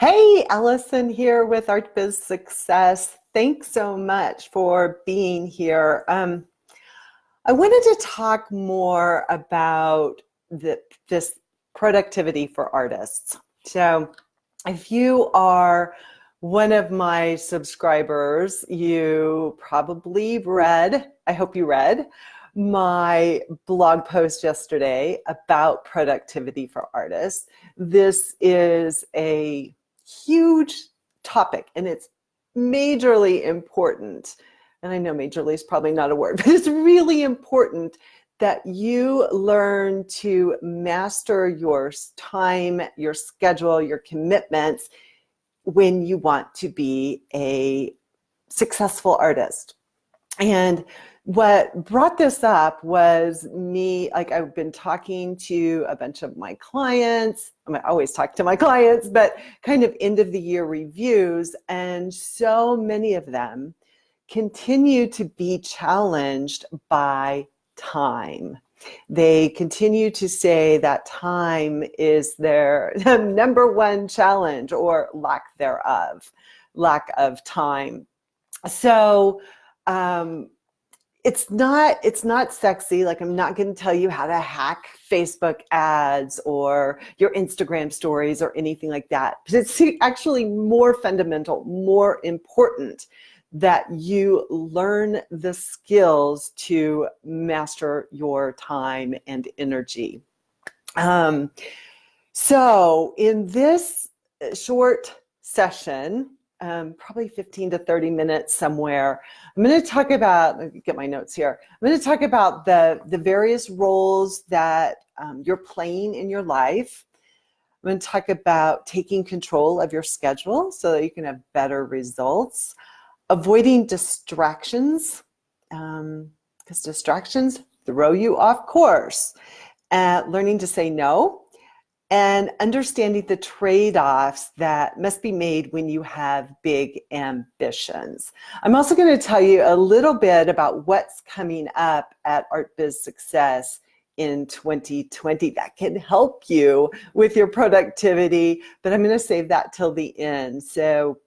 Hey, Allison here with Art Biz Success. Thanks so much for being here. I wanted to talk more about this productivity for artists. So if you are one of my subscribers, you probably read, I hope you read, my blog post yesterday about productivity for artists. This is a huge topic and it's majorly important. And I know majorly is probably not a word, but it's really important that you learn to master your time, your schedule, your commitments when you want to be a successful artist. And what brought this up was me, like I've been talking to a bunch of my clients. I always talk to my clients, but kind of end of the year reviews. And so many of them continue to be challenged by time. They continue to say that time is their number one challenge, or lack thereof, lack of time. So it's not sexy. Like, I'm not going to tell you how to hack Facebook ads or your Instagram stories or anything like that. But it's actually more fundamental, more important that you learn the skills to master your time and energy. So in this short session, probably 15 to 30 minutes somewhere, I'm going to talk about, let me get my notes here. I'm going to talk about the various roles that you're playing in your life. I'm going to talk about taking control of your schedule so that you can have better results. Avoiding distractions, because distractions throw you off course. Learning to say no, and understanding the trade-offs that must be made when you have big ambitions. I'm also going to tell you a little bit about what's coming up at Art Biz Success in 2020 that can help you with your productivity, but I'm going to save that till the end. So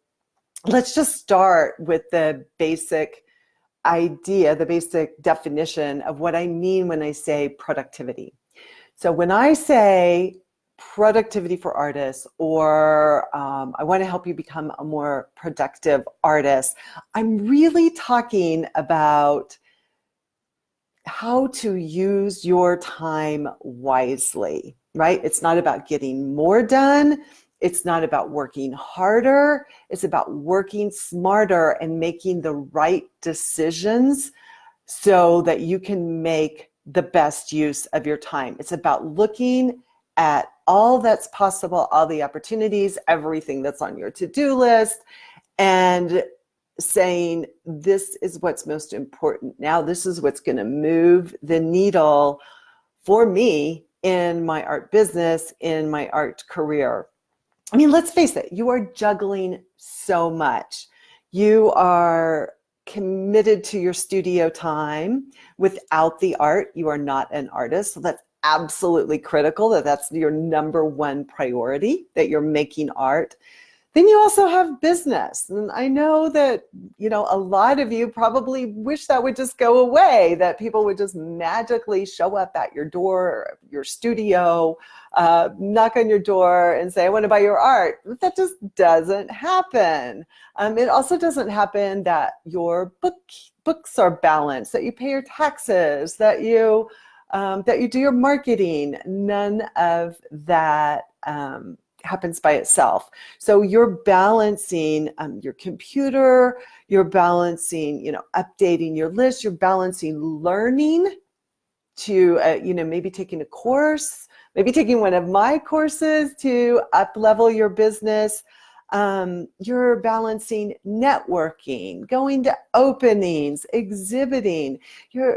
let's just start with the basic idea, the basic definition of what I mean when I say productivity. So when I say productivity for artists, or I want to help you become a more productive artist, I'm really talking about how to use your time wisely, right? It's not about getting more done. It's not about working harder. It's about working smarter and making the right decisions so that you can make the best use of your time. It's about looking at all that's possible, all the opportunities, everything that's on your to-do list, and saying, this is what's most important now. This is what's going to move the needle for me in my art business, in my art career. I mean, let's face it, you are juggling so much. You are committed to your studio time. Without the art, you are not an artist. So that's absolutely critical, that's your number one priority, that you're making art. Then you also have business. And I know that, a lot of you probably wish that would just go away, that people would just magically show up at your door, your studio, knock on your door and say, I want to buy your art. But that just doesn't happen. It also doesn't happen that your books are balanced, that you pay your taxes, that you do your marketing. None of that happens by itself. So you're balancing your computer, you're balancing, updating your list, you're balancing learning to, maybe taking a course, maybe taking one of my courses to up-level your business. You're balancing networking, going to openings, exhibiting,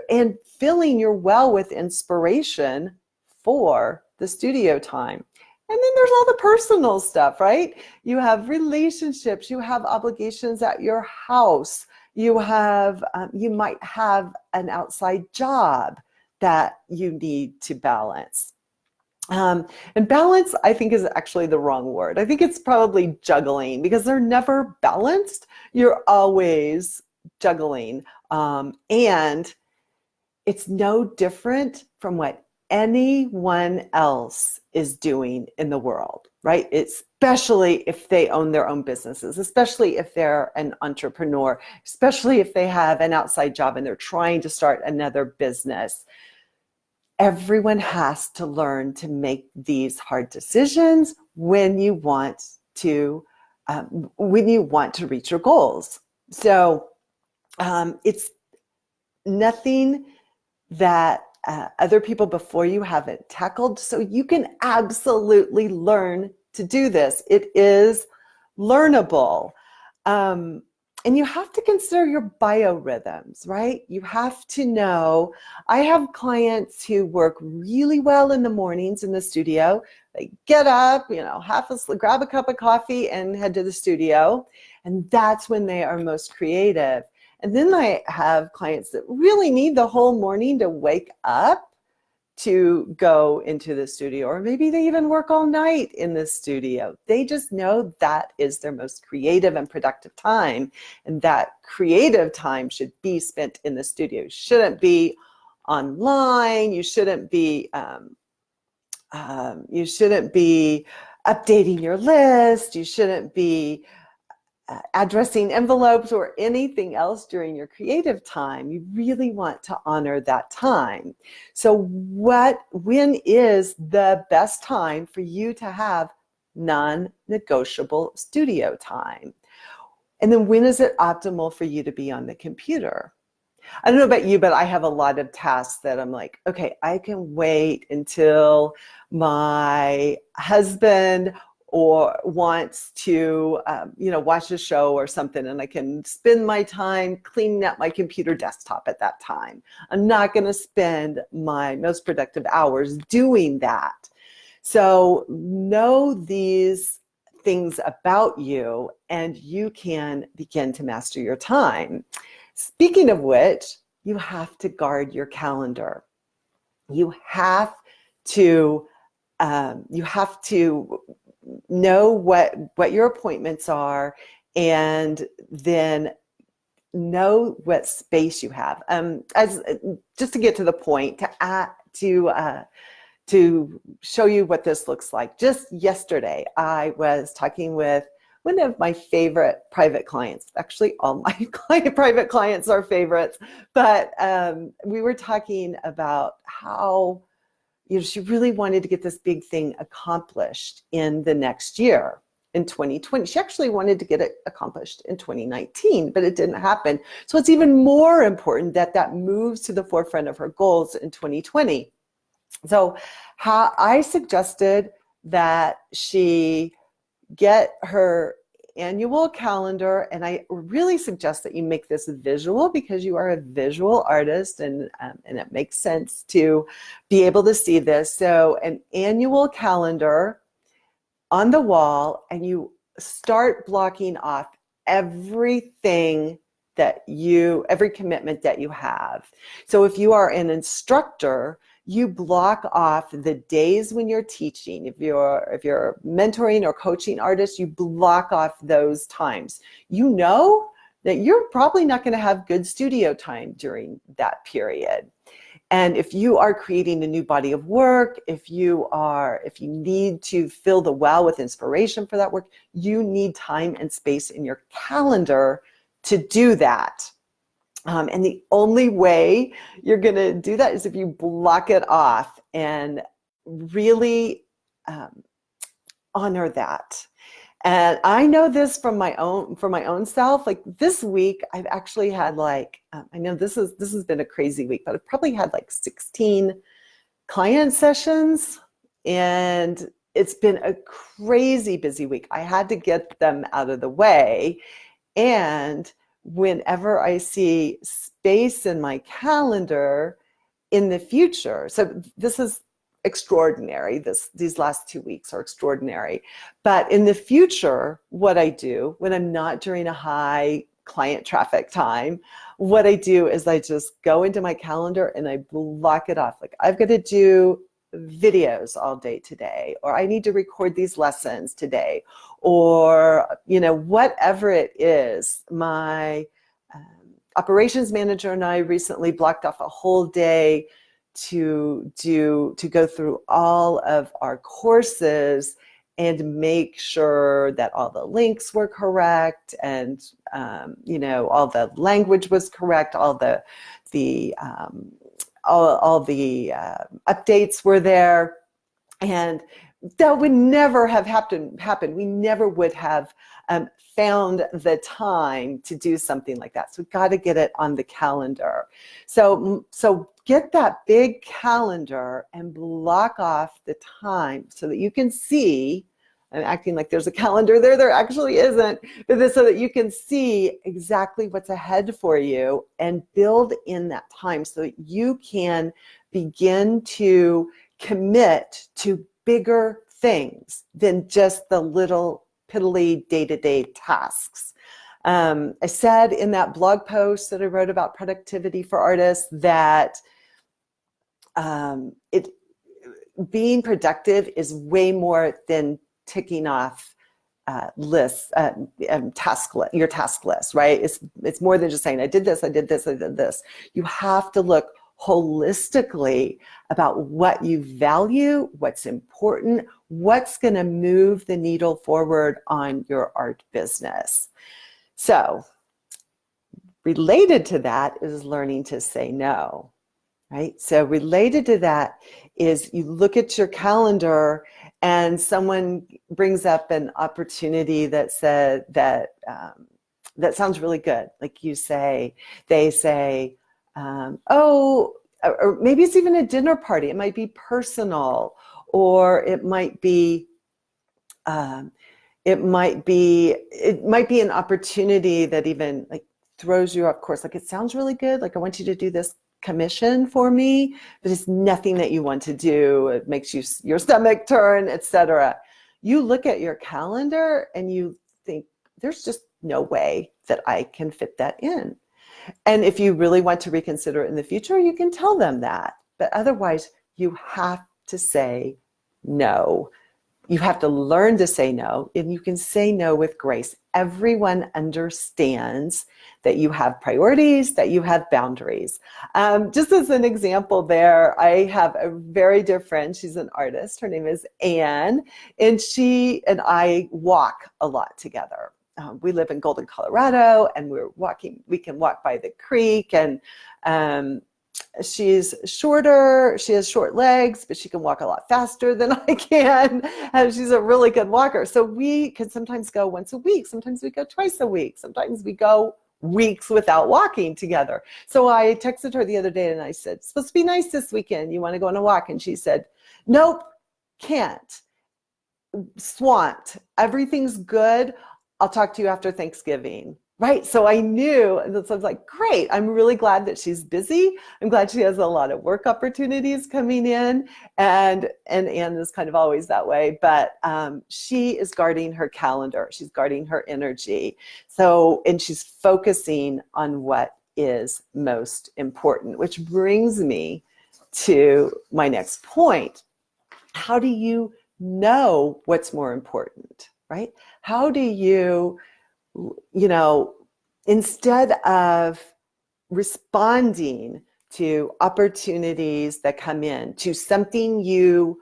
and filling your well with inspiration for the studio time. And then there's all the personal stuff, right? You have relationships, you have obligations at your house, you might have an outside job that you need to balance. And balance, I think, is actually the wrong word. I think it's probably juggling, because they're never balanced. You're always juggling. And it's no different from what anyone else is doing in the world, right? Especially if they own their own businesses, especially if they're an entrepreneur, especially if they have an outside job and they're trying to start another business. Everyone has to learn to make these hard decisions when you want to reach your goals. So it's nothing that other people before you haven't tackled. So you can absolutely learn to do this. It is learnable. And you have to consider your biorhythms, right? You have to know. I have clients who work really well in the mornings in the studio. They get up, grab a cup of coffee and head to the studio. And that's when they are most creative. And then I have clients that really need the whole morning to wake up to go into the studio, or maybe they even work all night in the studio. They just know that is their most creative and productive time. And that creative time should be spent in the studio. You shouldn't be online. You shouldn't be updating your list. You shouldn't be addressing envelopes or anything else during your creative time. You really want to honor that time. So when is the best time for you to have non-negotiable studio time? And then when is it optimal for you to be on the computer? I don't know about you, but I have a lot of tasks that I'm like, okay, I can wait until my husband or wants to, watch a show or something, and I can spend my time cleaning up my computer desktop at that time. I'm not going to spend my most productive hours doing that. So know these things about you, and you can begin to master your time. Speaking of which, you have to guard your calendar. You have to know what your appointments are, and then know what space you have. As just to get to the point, to show you what this looks like. Just yesterday, I was talking with one of my favorite private clients. Actually, all my private clients are favorites, but we were talking about how she really wanted to get this big thing accomplished in the next year, in 2020. She actually wanted to get it accomplished in 2019, but it didn't happen. So it's even more important that moves to the forefront of her goals in 2020. So how I suggested that she get her annual calendar, and I really suggest that you make this visual, because you are a visual artist, and it makes sense to be able to see this. So an annual calendar on the wall, and you start blocking off every commitment that you have. So if you are an instructor, you block off the days when you're teaching. If you're mentoring or coaching artists, you block off those times. You know that you're probably not going to have good studio time during that period. And if you are creating a new body of work, if you need to fill the well with inspiration for that work, you need time and space in your calendar to do that. And the only way you're going to do that is if you block it off and really honor that. And I know this from my own self. Like this week, I've actually had I know this has been a crazy week, but I've probably had 16 client sessions, and it's been a crazy busy week. I had to get them out of the way, and whenever I see space in my calendar in the future. So this is extraordinary. These last 2 weeks are extraordinary. But in the future, what I do when I'm not during a high client traffic time, what I do is I just go into my calendar and I block it off. Like I've got to do videos all day today, or I need to record these lessons today, or, whatever it is. My operations manager and I recently blocked off a whole day to go through all of our courses and make sure that all the links were correct, and all the language was correct, all the updates were there, and that would never have happened. We never would have found the time to do something like that. So we've got to get it on the calendar. So get that big calendar and block off the time so that you can see. I'm acting like there's a calendar there. There actually isn't. But this, so that you can see exactly what's ahead for you and build in that time so that you can begin to commit to bigger things than just the little piddly day-to-day tasks. I said in that blog post that I wrote about productivity for artists that being productive is way more than ticking off lists, your task list, right? It's more than just saying, I did this, I did this, I did this. You have to look holistically about what you value, what's important, what's going to move the needle forward on your art business. So related to that is learning to say no, right? So related to that is you look at your calendar and someone brings up an opportunity that said that sounds really good. Like they say, or maybe it's even a dinner party. It might be personal, or it might be an opportunity that even like throws you off course. Like, it sounds really good. Like, I want you to do this commission for me, but it's nothing that you want to do. It makes your stomach turn, etc. You look at your calendar and you think, there's just no way that I can fit that in. And if you really want to reconsider it in the future, you can tell them that. But otherwise, you have to say no. You have to learn to say no, and you can say no with grace. Everyone understands that you have priorities, that you have boundaries. Just as an example there, I have a very dear friend. She's an artist. Her name is Anne, and she and I walk a lot together. We live in Golden, Colorado, and we can walk by the creek, and she's shorter, she has short legs, but she can walk a lot faster than I can. And she's a really good walker. So we can sometimes go once a week. Sometimes we go twice a week. Sometimes we go weeks without walking together. So I texted her the other day and I said, it's supposed to be nice this weekend. You want to go on a walk? And she said, nope, can't. Swamped. Everything's good. I'll talk to you after Thanksgiving. Right. So I knew, and so I was like, great. I'm really glad that she's busy. I'm glad she has a lot of work opportunities coming in. And Anne is kind of always that way. But she is guarding her calendar. She's guarding her energy. So, and she's focusing on what is most important, which brings me to my next point. How do you know what's more important, right? How do you, instead of responding to opportunities that come in, to something you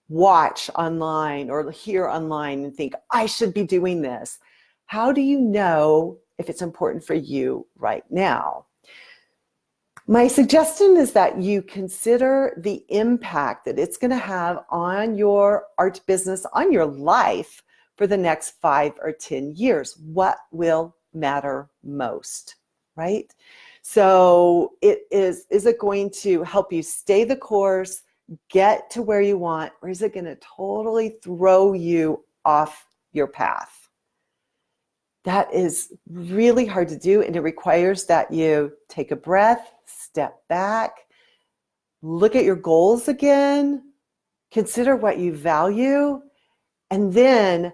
watch online or hear online and think, I should be doing this, how do you know if it's important for you right now? My suggestion is that you consider the impact that it's going to have on your art business, on your life for the next 5 or 10 years. What will matter most, right? So is it going to help you stay the course, get to where you want, or is it going to totally throw you off your path? That is really hard to do, and it requires that you take a breath, step back, look at your goals again, consider what you value, and then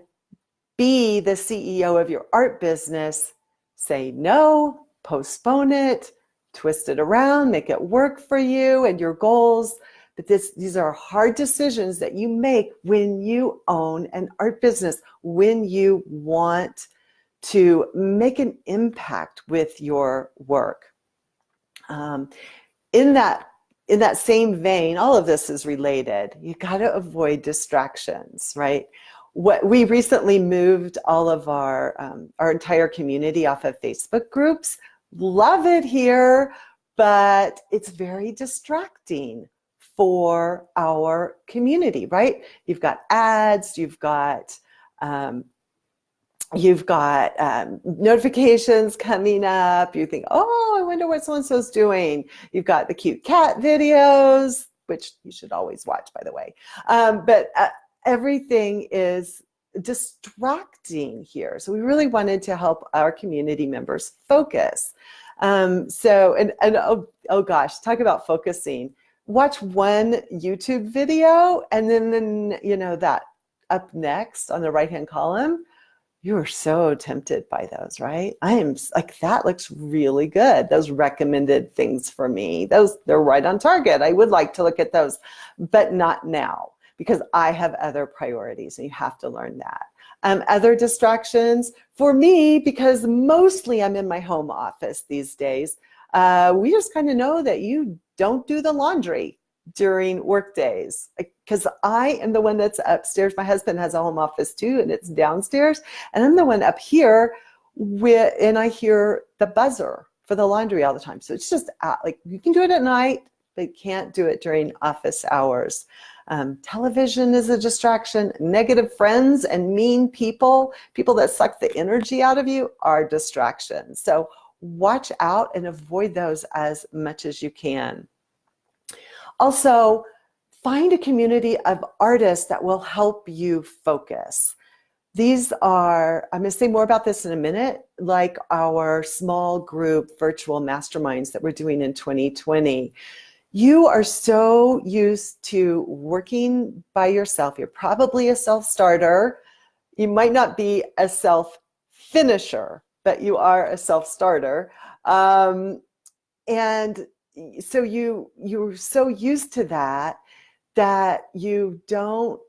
be the CEO of your art business. Say no, postpone it, twist it around, make it work for you and your goals, But these are hard decisions that you make when you own an art business, when you want to make an impact with your work. In that same vein, all of this is related. You got to avoid distractions, right? We recently moved all of our entire community off of Facebook groups. Love it here, but it's very distracting for our community, right? You've got ads, you've got notifications coming up. You think, oh, I wonder what so-and-so's doing. You've got the cute cat videos, which you should always watch, by the way. But everything is distracting here. So we really wanted to help our community members focus. Oh gosh, talk about focusing. Watch one YouTube video and then that up next on the right-hand column, you are so tempted by those, right? I am like, that looks really good. Those recommended things for me, they're right on target. I would like to look at those, but not now because I have other priorities and you have to learn that. Other distractions for me, because mostly I'm in my home office these days, we just kind of know that you don't do the laundry during work days because I am the one that's upstairs. My husband has a home office too, and it's downstairs. And I'm the one up here and I hear the buzzer for the laundry all the time. So it's just like you can do it at night, but you can't do it during office hours. Television is a distraction. Negative friends and mean people that suck the energy out of you are distractions. So watch out and avoid those as much as you can. Also, find a community of artists that will help you focus. These are, I'm going to say more about this in a minute, like our small group virtual masterminds that we're doing in 2020. You are so used to working by yourself. You're probably a self-starter. You might not be a self-finisher, but you are a self-starter. And so you're so used to that you don't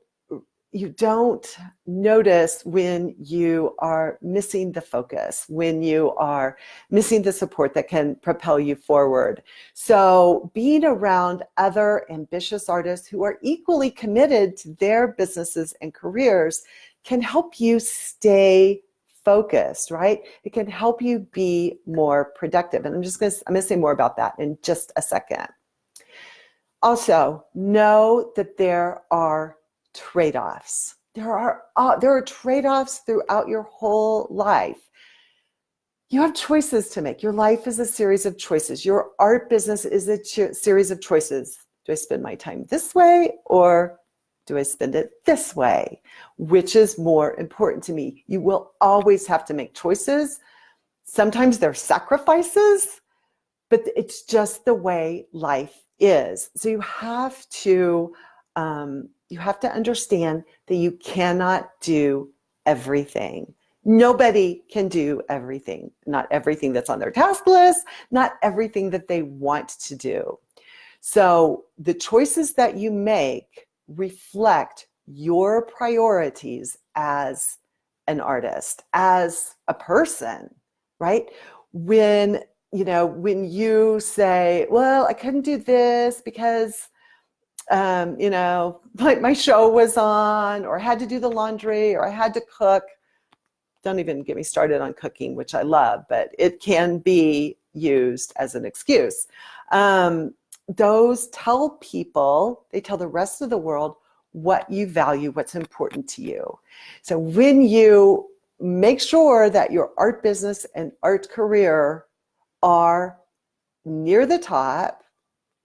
notice when you are missing the focus, when you are missing the support that can propel you forward. So being around other ambitious artists who are equally committed to their businesses and careers can help you stay focused, right? It can help you be more productive. And I'm going to say more about that in just a second. Also, know that there are trade-offs. There are trade-offs throughout your whole life. You have choices to make. Your life is a series of choices. Your art business is a series of choices. Do I spend my time this way or do I spend it this way? Which is more important to me? You will always have to make choices. Sometimes they're sacrifices, but it's just the way life is. So you have to understand that you cannot do everything. Nobody can do everything. Not everything that's on their task list, not everything that they want to do. So the choices that you make reflect your priorities as an artist, as a person, right? When you say, well, I couldn't do this because, like my show was on, or I had to do the laundry, or I had to cook. Don't even get me started on cooking, which I love, but it can be used as an excuse. Those tell the rest of the world what you value, what's important to you. So when you make sure that your art business and art career are near the top,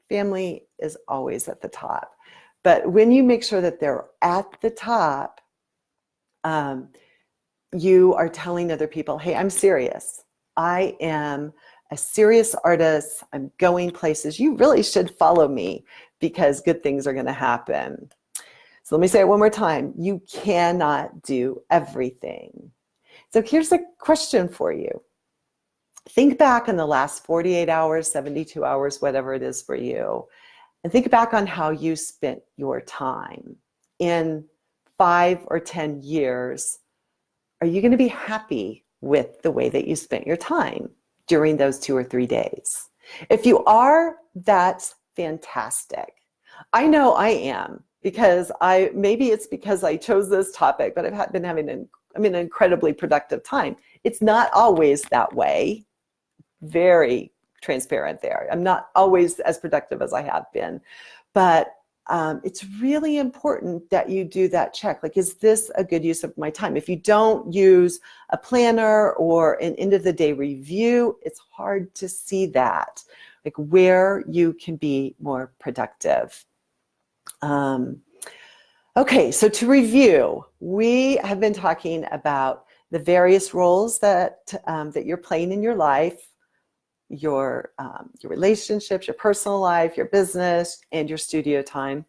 family is always at the top. But when you make sure that they're at the top, you are telling other people, hey, I'm serious. I am a serious artist. I'm going places. You really should follow me because good things are going to happen. So let me say it one more time. You cannot do everything. So here's a question for you. Think back in the last 48 hours, 72 hours, whatever it is for you. and think back on how you spent your time. In 5 or 10 years, are you going to be happy with the way that you spent your time during those 2 or 3 days? If you are, that's fantastic. I know I am, because maybe it's because I chose this topic, but I've been having an incredibly productive time. It's not always that way. Very transparent there. I'm not always as productive as I have been, but it's really important that you do that check. Like, is this a good use of my time? If you don't use a planner or an end of the day review, it's hard to see that, like where you can be more productive. Okay, so to review, we have been talking about the various roles that you're playing in your life, your relationships, your personal life, your business, and your studio time.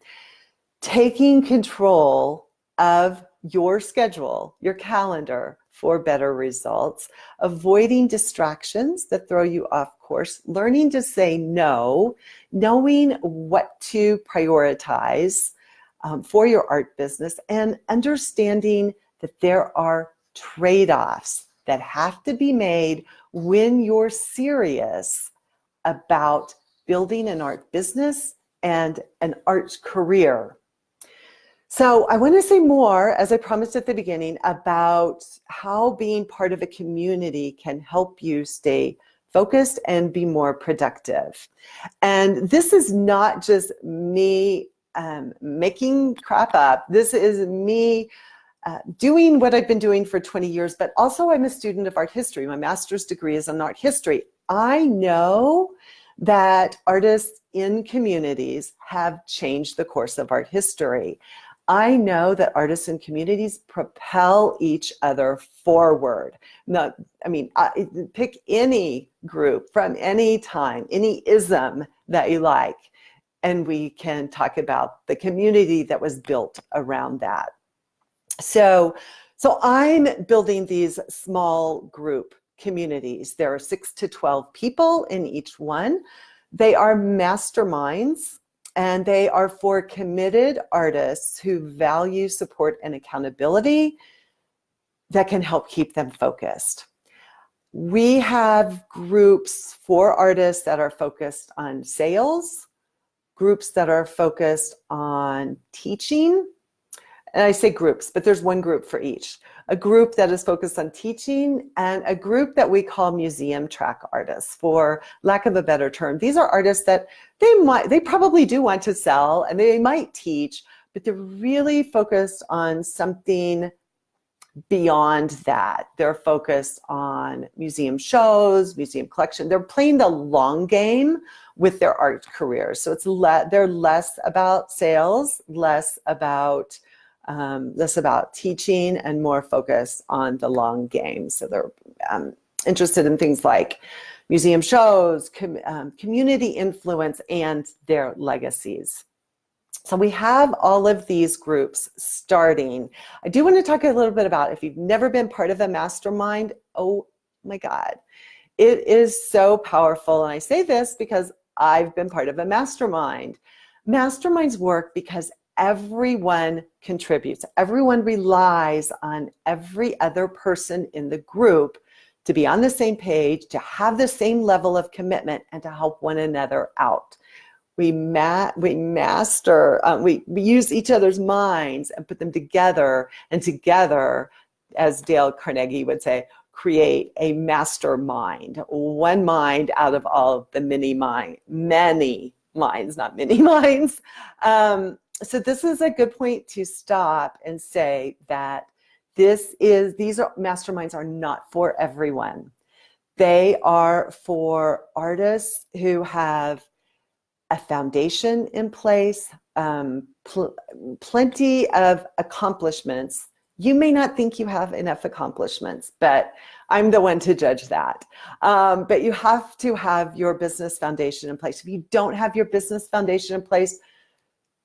Taking control of your schedule, your calendar for better results, avoiding distractions that throw you off course, learning to say no, knowing what to prioritize for your art business, and understanding that there are trade-offs that have to be made when you're serious about building an art business and an art career. So I want to say more, as I promised at the beginning, about how being part of a community can help you stay focused and be more productive. And this is not just me making crap up. This is me doing what I've been doing for 20 years, but also I'm a student of art history. My master's degree is in art history. I know that artists in communities have changed the course of art history. I know that artists and communities propel each other forward. Now, pick any group from any time, any ism that you like, and we can talk about the community that was built around that. So I'm building these small group communities. There are 6 to 12 people in each one. They are masterminds, and they are for committed artists who value support and accountability that can help keep them focused. We have groups for artists that are focused on sales, groups that are focused on teaching. And I say groups, but there's one group for each. A group that is focused on teaching, and a group that we call museum track artists, for lack of a better term. These are artists that they probably do want to sell, and they might teach, but they're really focused on something beyond that. They're focused on museum shows, museum collection. They're playing the long game with their art careers. So they're less about sales, less about teaching, and more focused on the long game. So they're interested in things like museum shows, community influence, and their legacies. So we have all of these groups starting. I do want to talk a little bit about, if you've never been part of a mastermind, oh my God, it is so powerful. And I say this because I've been part of a mastermind. Masterminds work because everyone contributes. Everyone relies on every other person in the group to be on the same page, to have the same level of commitment, and to help one another out. We use each other's minds and put them together, and together, as Dale Carnegie would say, create a mastermind. One mind out of all of the many minds, not many minds. So this is a good point to stop and say that masterminds are not for everyone. They are for artists who have a foundation in place, plenty of accomplishments. You may not think you have enough accomplishments, but I'm the one to judge that. But you have to have your business foundation in place. If you don't have your business foundation in place,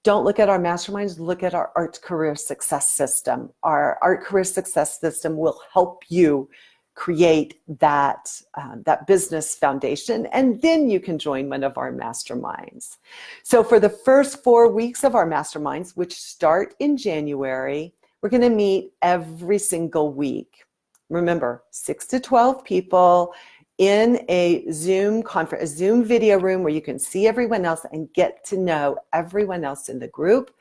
don't look at our masterminds, look at our art career success system. Our art career success system will help you create that, that business foundation, and then you can join one of our masterminds. So for the first 4 weeks of our masterminds, which start in January, we're going to meet every single week. Remember, 6 to 12 people in a Zoom conference, a Zoom video room where you can see everyone else and get to know everyone else in the group,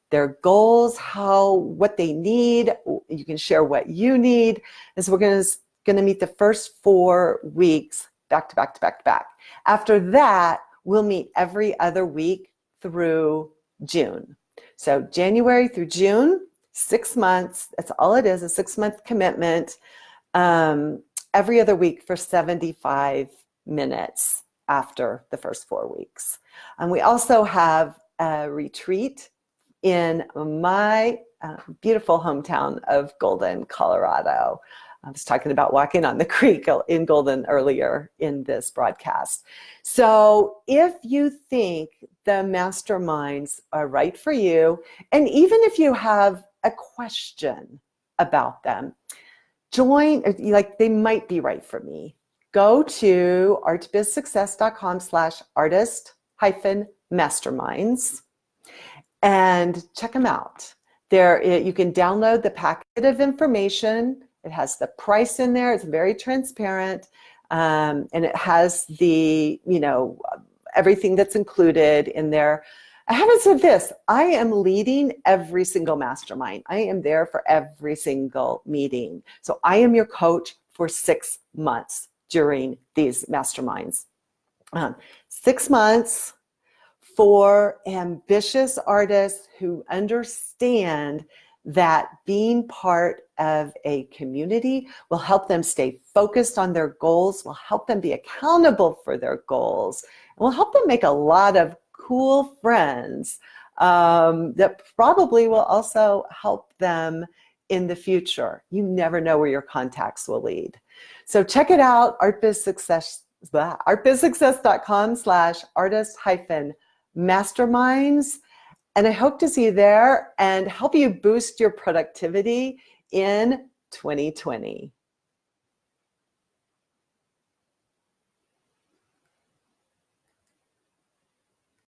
their goals, what they need. You can share what you need. And so we're going to meet the first 4 weeks back to back to back to back. After that, we'll meet every other week through June. So January through June, 6 months. That's all it is, a 6-month commitment. Every other week for 75 minutes after the first 4 weeks. And we also have a retreat in my beautiful hometown of Golden, Colorado. I was talking about walking on the creek in Golden earlier in this broadcast. So if you think the masterminds are right for you, and even if you have a question about them, join, like they might be right for me. Go to artbizsuccess.com/artist-masterminds and check them out. There, you can download the packet of information. It has the price in there. It's very transparent, and it has the, everything that's included in there. I haven't said this. I am leading every single mastermind. I am there for every single meeting. So I am your coach for 6 months during these masterminds. 6 months for ambitious artists who understand that being part of a community will help them stay focused on their goals, will help them be accountable for their goals, and will help them make a lot of cool friends that probably will also help them in the future. You never know where your contacts will lead. So check it out, artbizsuccess.com/artist-masterminds. And I hope to see you there and help you boost your productivity in 2020.